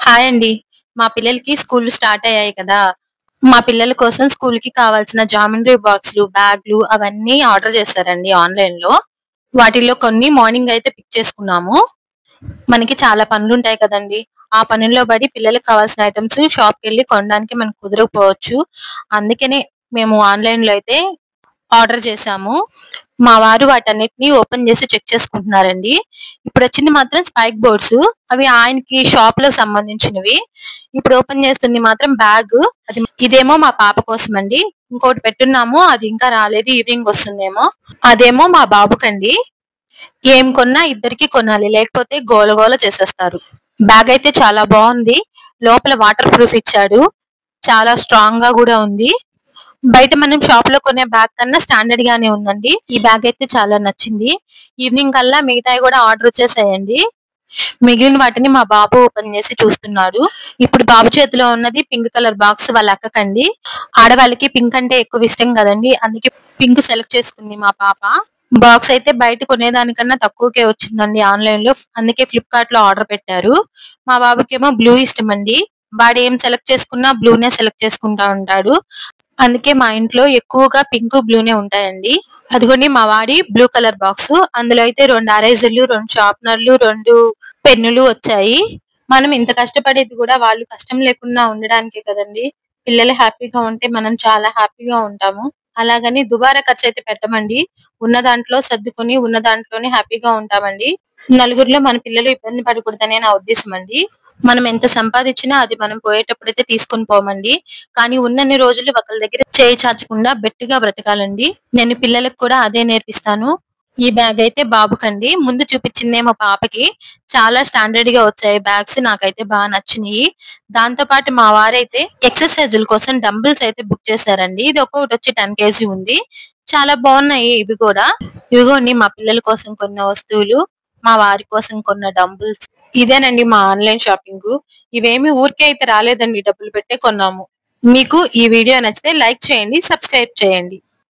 Hi అండి. మా పిల్లలకి స్కూల్లు స్టార్ట్ అయ్యాయి కదా! మా పిల్లల కోసం స్కూల్‌కి కావాల్సిన జామెంట్రీ బాక్స్‌లు, బ్యాగ్‌లు అవన్నీ ఆర్డర్ చేశారండి ఆన్‌లైన్‌లో. వాటిల్లో కొన్ని మార్నింగ్ అయితే పిక్ చేసుకున్నాము. మనకి చాలా పనులుంటాయి కదండీ! ఆ పనుల్లో పడి పిల్లలకి కావాల్సిన ఐటెమ్స్ షాప్‌కెళ్ళి కొనడానికి మనకు కుదరకపోవచ్చు. అందుకనే మేము ఆన్‌లైన్‌లో అయితే ఆర్డర్ చేశాము. మా వారు వాటన్నిటిని ఓపెన్ చేసి చెక్ చేసుకుంటున్నారండి. ఇప్పుడొచ్చింది మాత్రం స్పైక్ బోర్డ్స్. అవి ఆయనకి షాప్‌లో సంబంధించినవి. ఇప్పుడు ఓపెన్ చేస్తుంది మాత్రం బ్యాగ్. ఇదేమో మా పాప కోసమండి. ఇంకోటి పెట్టున్నాము. అది ఇంకా రాలేదు. ఈవినింగ్ వస్తుందేమో. అదేమో మా బాబుకండి. ఏం కొన్నా ఇద్దరికీ కొనాలి. లేకపోతే గోల గోల చేసేస్తారు. బ్యాగ్ అయితే చాలా బావుంది. లోపల వాటర్ ప్రూఫ్ ఇచ్చాడు. చాలా స్ట్రాంగ్‌గా గూడా ఉంది. బయట మనం షాప్‌లో కొనే బ్యాగ్ కన్నా స్టాండర్డ్ గానే ఉందండి. ఈ బ్యాగ్ అయితే చాలా నచ్చింది. ఈవినింగ్ కల్లా మిగతాయి గూడా ఆర్డర్ వచ్చేసాయండి. మిగిలిన వాటిని మా బాబు ఓపెన్ చేసి చూస్తున్నాడు. ఇప్పుడు బాబు చేతిలో ఉన్నది పింక్ కలర్ బాక్స్ వాళ్ళ అక్కకండి. ఆడవాళ్ళకి పింక్ అంటే ఎక్కువ ఇష్టం గదండీ! అందుకే పింక్ సెలెక్ట్ చేసుకుంది మా పాప. బాక్స్ అయితే బయట కొనేదానికన్నా తక్కువకే వచ్చిందండి ఆన్‌లైన్‌లో. అందుకే ఫ్లిప్‌కార్ట్‌లో ఆర్డర్ పెట్టారు. మా బాబుకేమో బ్లూ ఇష్టమండి. వాడేం సెలెక్ట్ చేసుకున్నా బ్లూనే సెలెక్ట్ చేసుకుంటా ఉంటాడు. అందుకే మా ఇంట్లో ఎక్కువగా పింక్, బ్లూనే ఉంటాయండి. అదిగోండి మా వాడి బ్లూ కలర్ బాక్సు. అందులో అయితే 2 ఎరేజర్‌లు, 2 షార్ప్‌నర్‌లు, 2 పెన్నులు వచ్చాయి. మనం ఇంత కష్టపడేది గూడా వాళ్ళు కష్టం లేకుండా ఉండడానికే కదండీ! పిల్లలు హ్యాపీగా ఉంటే మనం చాలా హ్యాపీగా ఉంటాము. అలాగని దుబారా ఖర్చయితే పెట్టమండి. ఉన్న దాంట్లో సర్దుకొని, ఉన్న దాంట్లోనే హ్యాపీగా ఉంటామండి. నలుగురిలో మన పిల్లలు ఇబ్బంది పడకూడదనే నా ఉద్దేశమండి. మనం ఎంత సంపాదిచ్చినా అది మనం పోయేటప్పుడైతే తీసుకొని పోమండి. కానీ ఉన్నన్ని రోజులు ఒకళ్ళ దగ్గర చేయి చాచకుండా బెట్టుగా బ్రతకాలండి. నేను పిల్లలకి కూడా అదే నేర్పిస్తాను. ఈ బ్యాగ్ అయితే బాబుకండి. ముందు చూపించిందేమో పాపకి. చాలా స్టాండర్డ్‌గా వచ్చాయి బ్యాగ్స్. నాకైతే నచ్చినియి. దాంతో పాటు మా వారైతే ఎక్సర్‌సైజుల కోసం డంబుల్స్ అయితే బుక్ చేశారండి. ఇది ఒక్కొక్కటొచ్చి 10 కేజీ ఉంది. చాలా బావున్నాయి ఇవి కూడా. ఇవిగోండి మా పిల్లల కోసం కొన్న వస్తువులు. మా వారి కోసం కొన్న డంబుల్స్. ఇదేనండి మా ఆన్‌లైన్ షాపింగు. ఇవేమి ఊరికే అయితే రాలేదండి. డబ్బులు పెట్టే కొన్నాము. మీకు ఈ వీడియో నచ్చితే లైక్ చేయండి. సబ్స్క్రైబ్ చేయండి.